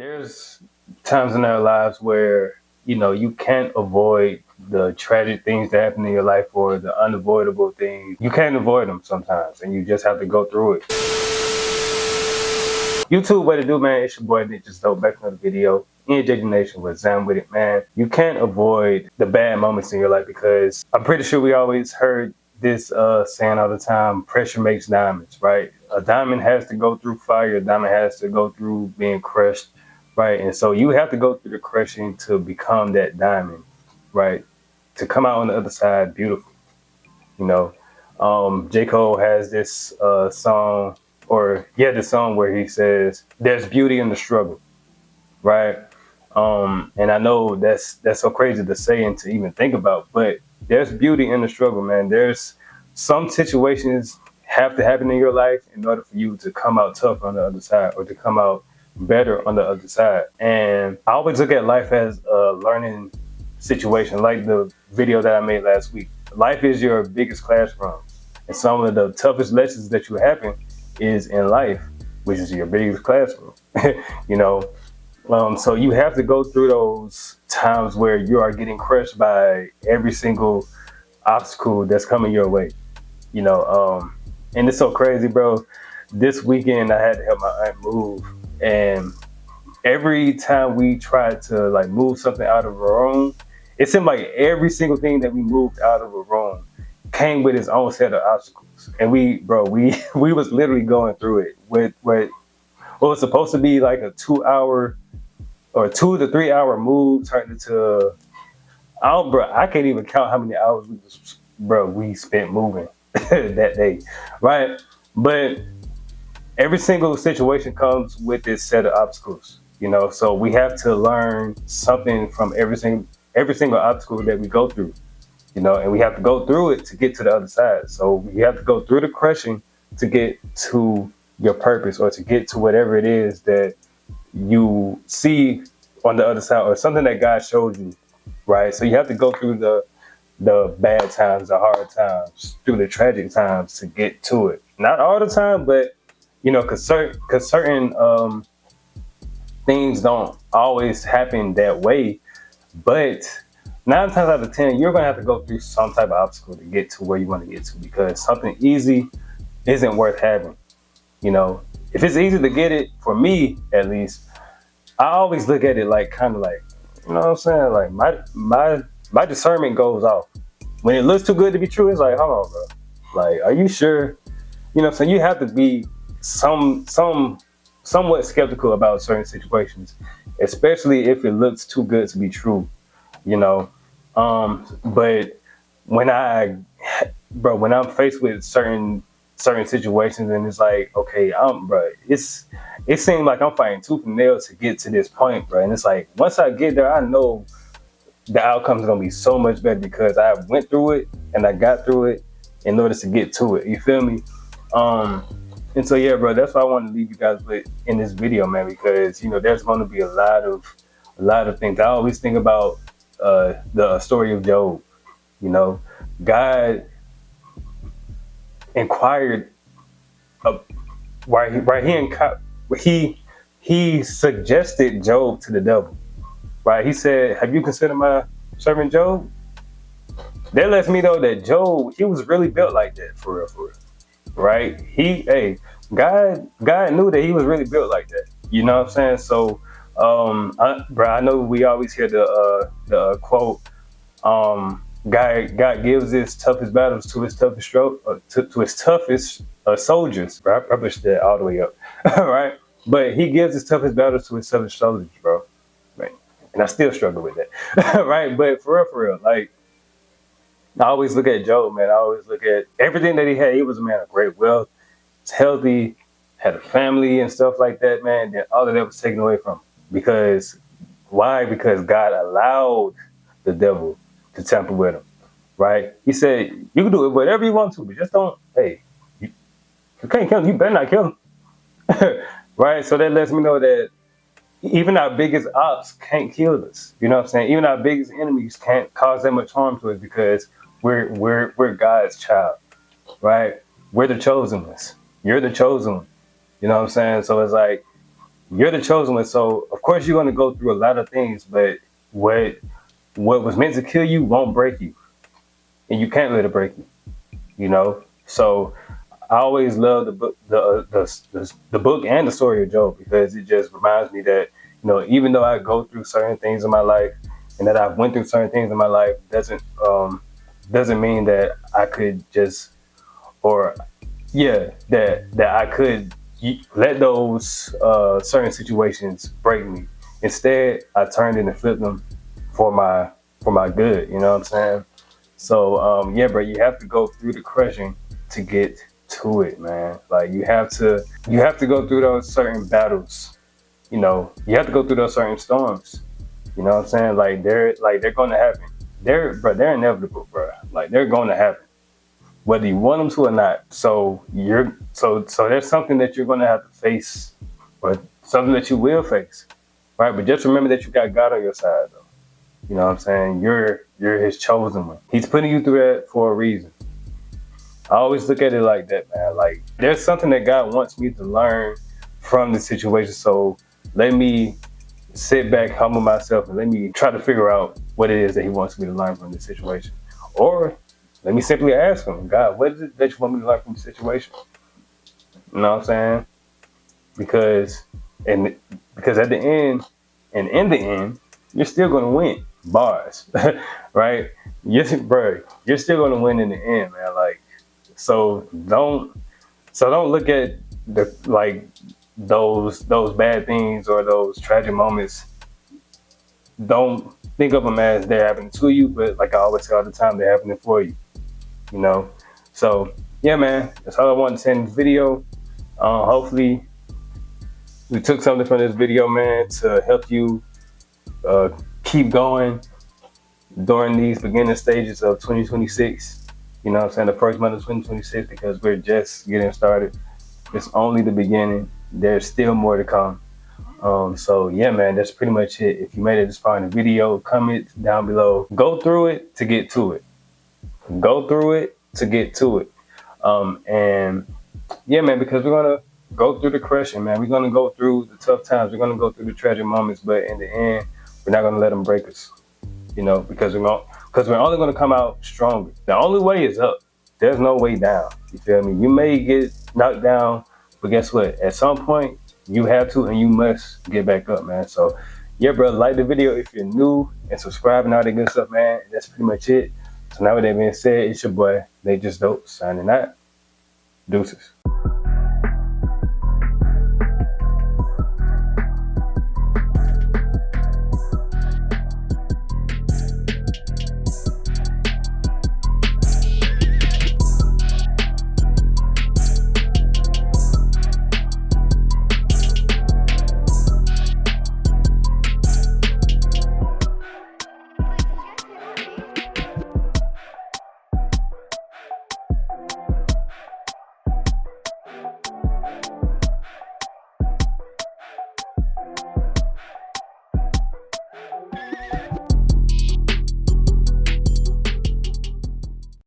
There's times in our lives where, you can't avoid the tragic things that happen in your life or the unavoidable things. You can't avoid them sometimes, and you just have to go through it. YouTube, what it do, man? It's your boy, Nick. Just dope. Back another video. NJ Nation with Zam with it, man. You can't avoid the bad moments in your life because I'm pretty sure we always heard this saying all the time: pressure makes diamonds, right? A diamond has to go through fire. A diamond has to go through being crushed, right? And so you have to go through the crushing to become that diamond, right? To come out on the other side beautiful, you know. J. Cole has this song, this song where he says, "There's beauty in the struggle," right? And I know that's so crazy to say and to even think about, but there's beauty in the struggle, man. There's some situations have to happen in your life in order for you to come out tough on the other side or to come out better on the other side. And I always look at life as a learning situation, like the video that I made last week. Life is your biggest classroom, and some of the toughest lessons that you happen is in life, which is your biggest classroom. you know, so you have to go through those times where you are getting crushed by every single obstacle that's coming your way. And it's so crazy, bro. This weekend I had to help my aunt move, and every time we tried to move something out of a room, it seemed like every single thing that we moved out of a room came with its own set of obstacles. And we was literally going through it with what was supposed to be like a 2 hour or 2 to 3 hour move turned into, I can't even count how many hours we spent moving that day, right? But every single situation comes with this set of obstacles, so we have to learn something from every single obstacle that we go through, and we have to go through it to get to the other side. So you have to go through the crushing to get to your purpose or to get to whatever it is that you see on the other side or something that God showed you, right? So you have to go through the bad times, the hard times, through the tragic times to get to it. Not all the time, but because certain things don't always happen that way. But 9 times out of 10, you're gonna have to go through some type of obstacle to get to where you want to get to, because something easy isn't worth having. If it's easy to get it, for me at least, I always look at it kind of like, you know what I'm saying? Like my discernment goes off. When it looks too good to be true, it's like, hold on, bro. Like, are you sure? So you have to be somewhat skeptical about certain situations, especially if it looks too good to be true, But when I'm faced with certain situations, and it's like, okay, it seems like I'm fighting tooth and nail to get to this point, bro. And it's like, once I get there, I know the outcome is gonna be so much better because I went through it and I got through it in order to get to it. You feel me? And so yeah, bro, that's what I want to leave you guys with in this video, man, because there's going to be a lot of things. I always think about the story of Job. God inquired, he suggested Job to the devil, right? He said, "Have you considered my servant Job?" That lets me know that Job, he was really built like that, for real. Right? God knew that he was really built like that. You know what I'm saying? So, I know we always hear the quote, God gives his toughest battles to his toughest to his toughest soldiers. Bro, I pushed that all the way up, right? But he gives his toughest battles to his toughest soldiers, bro. Right? And I still struggle with that, right? But for real, I always look at Job, man. I always look at everything that he had. He was a man of great wealth. He's healthy, had a family and stuff like that, man. Then all of that was taken away from him. Because why? Because God allowed the devil to tamper with him, right? He said, you can do it whatever you want to, but just don't, you can't kill him. You better not kill him, right? So that lets me know that even our biggest ops can't kill us. You know what I'm saying? Even our biggest enemies can't cause that much harm to us because we're God's child, right? We're the chosen ones. You're the chosen one. You know what I'm saying? So it's like, you're the chosen one. So of course you're gonna go through a lot of things, but what was meant to kill you won't break you, and you can't let it break you. You know. So I always love the book, the book and the story of Job, because it just reminds me that, you know, even though I go through certain things in my life and that I've went through certain things in my life, doesn't mean that I could just, or yeah, that I could let those certain situations break me. Instead, I turned it and flipped them for my good. You know what I'm saying? So yeah, bro, you have to go through the crushing to get to it, man. Like you have to go through those certain battles. You know, you have to go through those certain storms. You know what I'm saying? They're going to happen. They're inevitable, bro. Like they're going to happen, whether you want them to or not. So there's something that you're going to have to face, or something that you will face, right? But just remember that you got God on your side, though. You know what I'm saying? You're His chosen one. He's putting you through that for a reason. I always look at it like that, man. Like there's something that God wants me to learn from the situation. So let me sit back, humble myself, and let me try to figure out what it is that He wants me to learn from this situation. Or let me simply ask Him, God, what is it that you want me to learn from the situation? You know what I'm saying? Because because at the end, and in the end, you're still gonna win. Bars. Right? Yes, bro, you're still gonna win in the end, man. Like, so don't look at those bad things or those tragic moments. Don't think of them as they're happening to you, but like I always say all the time, they're happening for you. You know. So yeah, man, that's all I wanted to say in this video. Hopefully, we took something from this video, man, to help you keep going during these beginning stages of 2026. You know what I'm saying? The first month of 2026, because we're just getting started. It's only the beginning. There's still more to come. So yeah, man, that's pretty much it. If you made it this far in the video, comment down below. Go through it to get to it. Go through it to get to it. And yeah, man, because we're gonna go through the crushing, man. We're gonna go through the tough times. We're gonna go through the tragic moments, but in the end, we're not gonna let them break us. You know, because we're only gonna come out stronger. The only way is up. There's no way down. You feel me? You may get knocked down, but guess what? At some point, you have to and you must get back up, man. So yeah, bro, like the video if you're new, and subscribe and all that good stuff, man. That's pretty much it. So now with that being said, it's your boy, They Just Dope, signing out. Deuces.